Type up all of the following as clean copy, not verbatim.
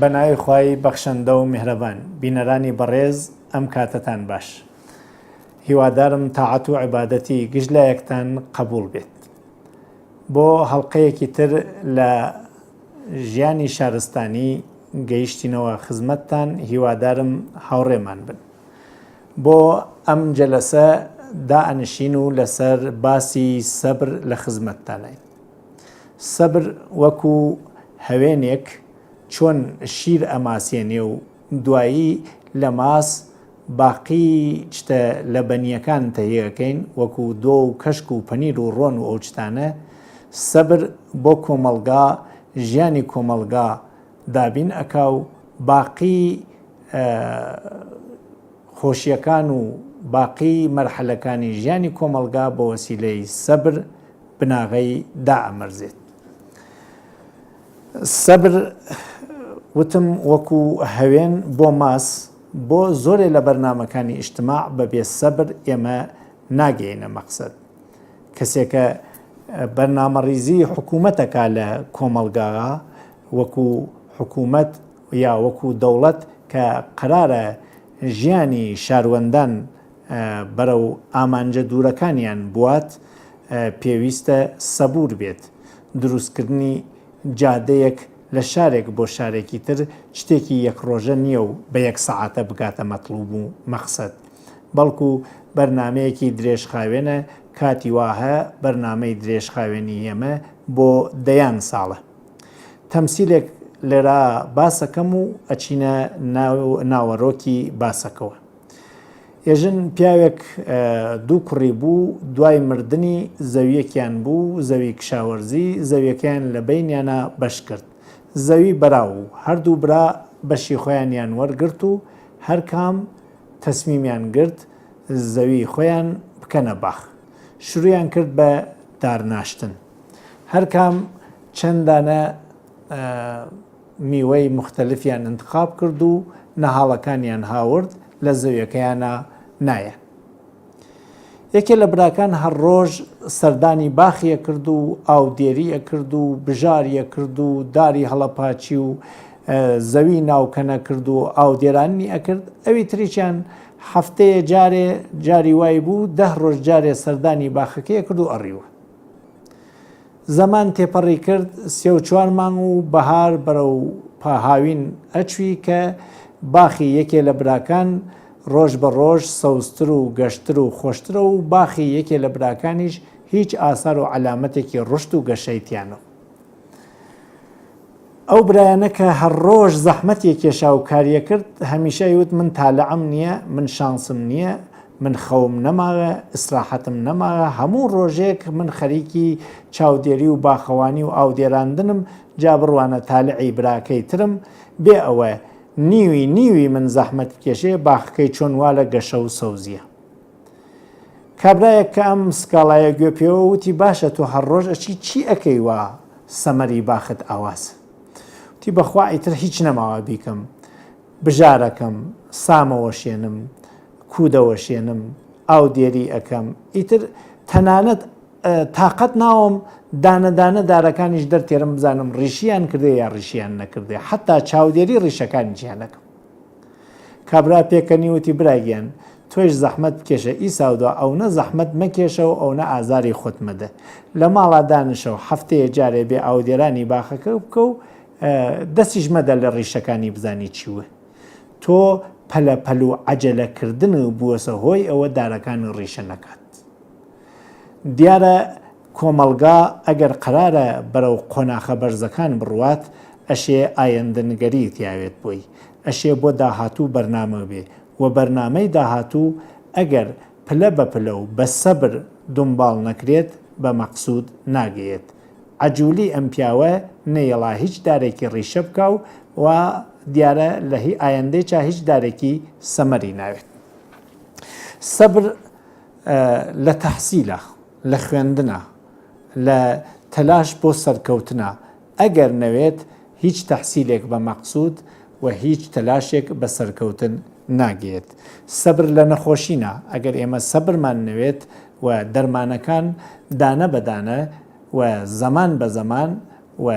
بەناوی خوای بەخشەندە و میهرەبان بینەرانی بەڕێز ئەم کاتتان باش هیوادارم تاعەت و عیبادەتی گشت لە یەکتان قبول بێت بۆ هەڵقەیەکی تر لە ژیانی شارستانی گەیشتینەوە خزمەتتان هیوادارم هاوڕێمان بن بۆ ئەم جەلەسە دائەنشین و لەسەر باسی سەبر لە خزمەتتانین سەبر وەکو هەوێنێک چۆن شیر ئەماسێنێ و دوایی لە ماس باقی شتە لە بەنیەکان تەهیەکەین وەکو دۆ و کەشک و پەنیر و ڕۆن و ئەو شتانە سەبر بۆ کۆمەڵگا ژیانی کۆمەڵگا دابین ئەکا و باقی خۆشیەکان و باقی مەرحەلەکانی ژیانی کۆمەڵگا بە وەسیلەی سەبر بناغەی دائەمەرزێت. سەبر وتم وەکو هەوێن بۆ ماس بۆ زۆرێ لە بەرنامەکانی ئیجتیماع بەبێ سەبر ئێمە ناگەینە مەقسەد کەسێکە بەرنامەڕیزی حکوومەتەکە لە کۆمەڵگاغا وەکو حکوومەت یا وەکو دەوڵەت کە قەرارە ژیانی شاروەندان بەرەو ئامانجە دوورەکانیان بوات پێویستە سەبور بێت دروستکردنی جادەیەک لە شارێک بۆ شارێکی تر شتێکی یەک ڕۆژە نییە و بە یەک سەعاتە بگاتە مەطلوب و مەقسەد بەڵکو بەرنمەیەکی درێژخاوێنە کاتی واهە بەرنامەی درێژخاوێنی ئێمە بۆ دەیان ساڵە تەمسیلێک لێرە باسەکەم و ئەچینە ناوەڕۆکی باسەکەوە ێژن پیاوێک دوو کوڕی بوو دوای مردنی زەویەکیان بوو زەوی کشاوەرزی زەویەکەیان لە بینیانە بەش کرد زەوی بەراو و هەردوو برا بەشی خۆیانیان وەرگرت و هەر کام تەسمیمیان گرت زەوی خۆیان بکەنە باخ شروعیان کرد بە دارناشتن هەر کام چەندانە میوەی مختلفیان انتخاب کرد و نەهاڵەکانیان هاورد لە زەویەکەیانە نایە یەکێ لە براکان هەر ڕۆژ سەردانی باخیە کرد و ئاودێریە کرد و بژاریە کرد و داری هەڵەپاچی و زەوی ناوکەنە کرد و ئاودێرانی ئەکرد ئەوی تریچیان هەفتەیە جاری وای بوو 10 ڕۆژ جارێ سەردانی باخەکەیە کرد و ئەڕیوە زەمان تێپەڕی کرد 34 مانگ و بەهار بەرەو پاهاوین ئەچوی کە باخی یەکێ لە براکان ڕۆژ بە ڕۆژ سەوزتر و گەشتر و خۆشترە و باخی یەکێ لە براکانیش هیچ ئاسار و عەلامەتێکی ڕشت و گەشەیتیانە ئەو برایانە کە هەر ڕۆژ زەحمەتی کێشا و کاریە کرد هەمیشە یوت من تالەعەم نییە من شانسم نییە من خەوم نەماوە ئیسراحەتم نەماوە هەموو ڕۆژێک من خەریکی چاودێری و باخەوانی و ئاودێراندنم جا بڕوانە تالعی براکەی ترم بێ ئەوە نیوی من زەحمەت کێشەیە باخەکەی چۆن وا لە گەشە و سەوزیە کابرایەک کە ئەم سکاڵایە گوێ پێوە وتی باشە تۆ هەر ڕۆژ ئەچی چی ئەەکەی وە سەمەری باخت ئاواز وتی بەخوا ئیتر هیچ نەماوە بیکەم بژارەکەم سامەوەشێنم کودەوەشێنم ئاو دێری ئەەکەم ئیتر تەنانەت تااقەت ناوم دانەدانە دارەکانیش دەرتێرم بزانم ڕیشیان کردێ یا ڕیشیان نەکردێ حتا چاودێری ڕیشەکانی جیانەکەم کابرا پێکەنی وتی براگیان تۆش زەحمەت بکێشە ئیساودا ئەو نە زەحمەت مەکێشە و ئەو نە ئازاری خۆت مەدە لە ماڵا دانشەوە هەفتەیە جارێ بێ ئاودێرانی باخەکە بکە و دەستیش مەدە لە ڕیشەکانی بزانی چیوە تۆ پەلەپەل و عەجەلەکردن بووەسە هۆی ئەوە دارەکانی ڕیشە نەکات دیارە کۆمەڵگا ئەگەر قەرارە بەرەو قۆناخە بەرزەکان بڕوات ئەشێ ئایەندەنگەری تیاوێت بۆی ئەشێ بۆ داهاتوو بەرنامە بێ و بەرنامەی داهاتوو ئەگەر پلە بە پلە و بە سەبر دنباڵ نەکرێت بە مەقسوود ناگەیێت عەجوولی ئەم پیاوە نەیەڵا هیچ دارێکی ڕیشە بکە و دیارە لە هی ئایەندەی چا هیچ دارێکی سەمەری ناوێت سەبر لە تەحسیلە لە خوێندنە لە تەلاش بۆ سەرکەوتنە ئەگەر نەوێت هیچ تەحسیلێک بە مەقسوود و هیچ تەلاشێک بە سەرکەوتن ناگێت سەبر لە نەخۆشینە ئەگەر ئێمە سەبرمان نەوێت و دەرمانەکان دانە بەدانە و زەمان بە زەمان و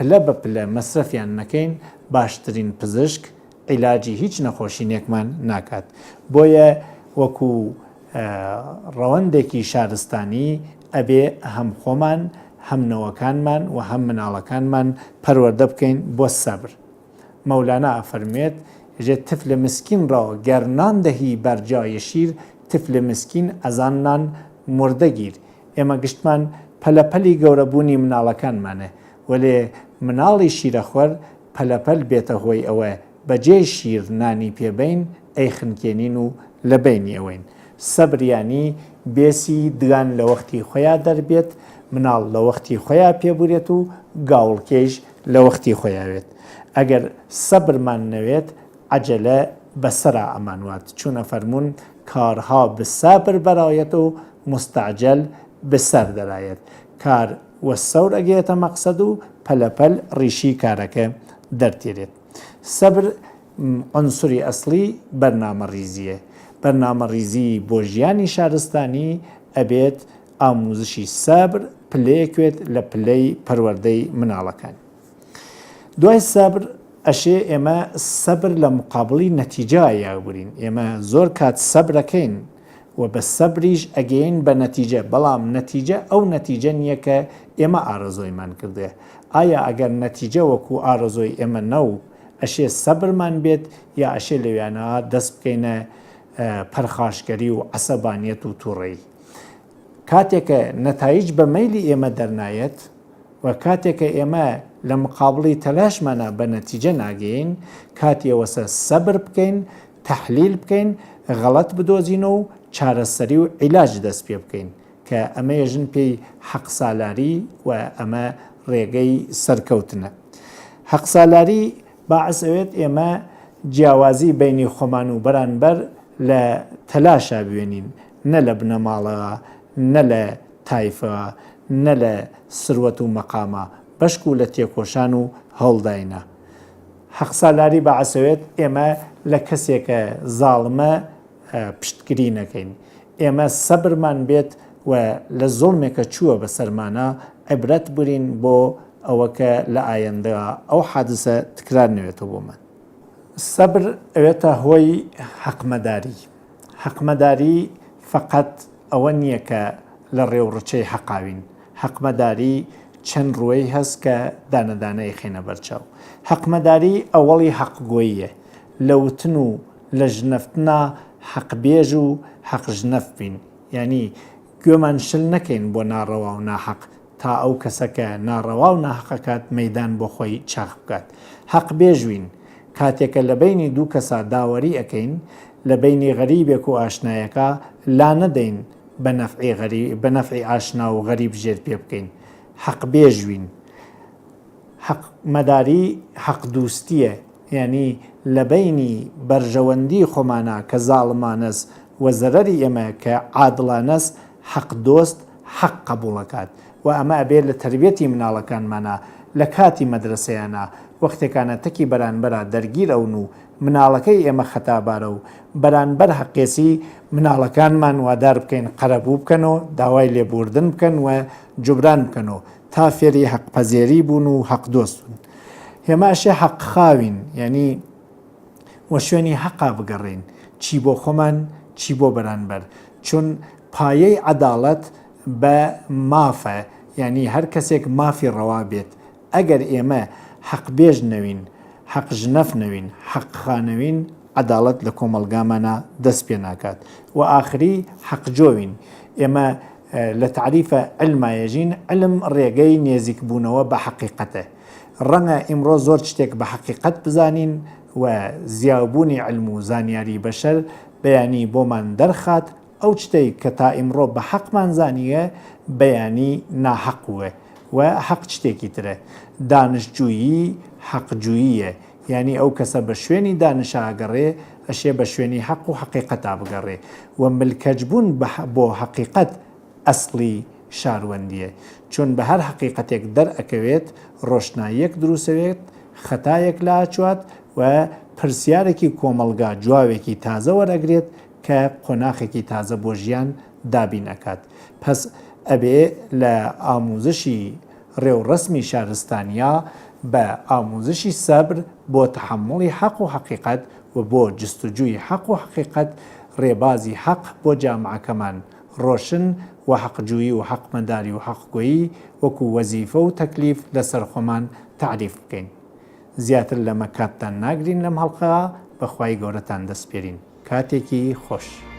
پلە بە پلە مەسرەفیان نەکەین باشترین پزیشک عیلاجی هیچ نەخۆشینێکمان ناکات. بۆیە وەکو ڕەوەندێکی شارستانی ئەبێ هەم خۆمان هەم نەوەکانمان و هەم مناڵەکانمان پەروەردە بکەین بۆ سەبر. مەولانا ئەفەرمێت ژێ تفلە مسکین ڕەوە گەرنان دەهی بەرجای شیر تفلە مسکین ئەزاننان مردەگیر. ئێمە گشتمان پەلەپەلی گەورەبوونی مناڵەکانمانە وەلێ مناڵی شیرەخۆر پەلەپەل بێتە هۆی ئەوە بەجێ شیر نانی پێبین ئەی خنکێنین و لە بینی ئەوەین. سەبریانی بێسی دگان لە وەختی خۆیان دەربێت، مناڵ لە وەختی خۆیان پێبورێت و گاوڵکێش لە وەختی خۆیاوێت. ئەگەر سەبرمان نەوێت عەجەلە بەسەرا ئەمانوات چوونە فەرمونون کارها بسەبر بەرایەت و مستعجل بسەر دەرایەت. کار وەسەور ئەگێتە مەقسەد و پەلەپەل ڕیشی کارەکە دەرتێرێت. سەبر عنسوری ئەسڵی بەرنامەڕیزیە. بەرنامەڕیزی بۆ ژیانی شارستانی ئەبێت ئاموزشی سەبر پلەیەکوێت لە پلەی پەروەردەی مناڵەکان. دوای سەبر ئەشێ ئێمە سەبر لە مقابڵی نەتیجە یاگرین. ئێمە زۆر کات سەبرەکەین و بە سەبریش ئەگەین بە نەتیجە، بەڵام نەتیجە ئەو نەتیجە نییە کە ئێمە ئارەزۆیمان کردێ. ئایا ئەگەر نەتیجە وەکو ئارەزۆی ئێمە نەو ئەشێ سەبرمان بێت یا ئەشێ لەوێنەوە دەست بکەینە پەرخاشگەری و عەسەبانیەت و تووڕێی. کاتێکە نەتایج بە مەیلی ئێمە دەرنایەت و کاتێکە ئێمە لە مقابڵی تەلاشمانە بە نەتیجە ناگەین، کاتێوەسە سەبر بکەین، تەحلیل بکەین، غەڵەت بدۆزین و چارەسەری و عیلاج دەست پێ بکەین کە ئەمە ێژن پێی حەقسالاری و ئەمە ڕێگەی سەرکەوتنە. حەقسالاری باعس ئەوێت ئێمە جیاوازی بینی خۆمان و بەرانبەر لە تەلاشا بوێنین، نە لە بنەماڵەوە، نە لە تایفەوە، نە لە سروەت و مەقامە، بەشک و لە تێکۆشان و هەوڵداینە. حەقسالاری باعسەوێت ئێمە لە کەسێکە زاڵمە پشتگیری نەکەین. ئێمە سەبرمان بێت و لە زۆڵمێکە چووە بە سەرمانە عیبرەت برین بۆ ئەوەکە لە ئایندەوە ئەو حادسە تکرار نەوێتەوە بۆمان. سەبر ئەوێتە هۆی حەقمەداری. حەقمەداری فقط ئەوە نییە کە لە ڕێوڕچەی حەقاوین. حەقمەداری چەند ڕوەی هەست کە دانەدانەی خێنە بەرچاو. حەقمەداری ئەوەڵی حەقگۆییە. لە وتن و لە ژنەفتنا حەقبێژ و حەقژنەف بین. یعنی گوێمان شل نەکەین بۆ ناڕەوا و ناحەق تا ئەو کەسەکە ناڕەوا و ناحەقەکات مەیدان بۆ خۆی چاق بکات. حەقبێژوین. کاتێکە لە بینی دوو کەسا داوەری ئەەکەین، لە بینی غەریبێک و ئاشنایەکە لا نەدەین بە نەفعی ئاشنا و غەریب ژێر پێ بکەین. حەقبێژوین. حەقمەداری حەقدوستیە، یعنی لە بینی بەرژەوەندی خۆمانە کە زاڵمانەس و زەرەری ئێمە کە عادڵانەس حەق دۆست حەق قبوڵەکات و ئەمە ئەبێت لە تربێتی مناڵەکانمانە لە کاتی مەدرسەیانە وەختێکانە تەکی بەرانبەرە دەرگیر ئەون و مناڵەکەی ئێمە خەتابارە و بەرانبەر حەقێسی مناڵەکانمان وادار بکەین قەرەبوو بکەنەوە، داوای لێبوردن بکەن و جوبران بکەنەوە تا فێری حەقپەزێری بوون و حەق دۆست بوون. هێماشێ حەق خاوین، یعنی وە شوێنی حەقا بگەڕین، چی بۆ خۆمان چی بۆ بەرانبەر، چون پایەی عەداڵەت بە مافە، یعنی هەر کەسێک مافی ڕەوا بێت. ئەگەر ئێمە حەقبێژ نەوین، حەقژنەف نەوین، حەقخانەوین، عەداڵەت لە کۆمەلگامانە دەست پێ ناکات. و ئاخری حەقجۆوین. ئێمە لە تعریفە علمایەژین، علم ڕێگەی نێزیکبوونەوە بە حەقیقەتە. ڕەنگە ئیمڕۆ زۆر شتێک بە حەقیقەت بزانین و زیابوونی علم و زانیاری بەشەر بەیانی بۆمان دەرخات، ئەو شتەی کە تا ئیمڕۆ بە حەقمان زانیە بەیانی ناحەقوە و حەق شتێکی ترە. دانشجویی حەقجوییە، یعنی ئەو کەسە بە شوێنی دانشاگەڕێ ئەشێ بە شوێنی حەق و حەقیقەتا بگەڕێ و ملکەجبوون بۆ حەقیقەت ئەسڵی شاروەندیە، چون بە هەر حەقیقەتێک دەرئەکەوێت ڕۆشناییەک دروستەوێت، خەتایەک لاچوات و پرسیارێکی کۆمەلگا جواوێکی تازە وەرەگرێت کە قۆناخێکی تازە بۆ ژیان دابین ئەکات. پس ئەبێ لە ئاموزشی ڕێوڕەسمی شارستانیا بە ئامۆزشی سەبر بۆ تەحمڵی حەق و حەقیقەت و بۆ جستوجووی حەق و حەقیقەت ڕێبازی حەق بۆ جامعەکەمان ڕۆشن و حەقجووی و حەقمەداری و حەقگۆیی وەکو وەزیفە و تەکلیف لەسەر خۆمان تعریف بکەین. زیاتر لەمە کاتتان ناگرین لەم هەڵقەیە بەخوای گەورەتان دەسپێرین. کاتێکی خۆش.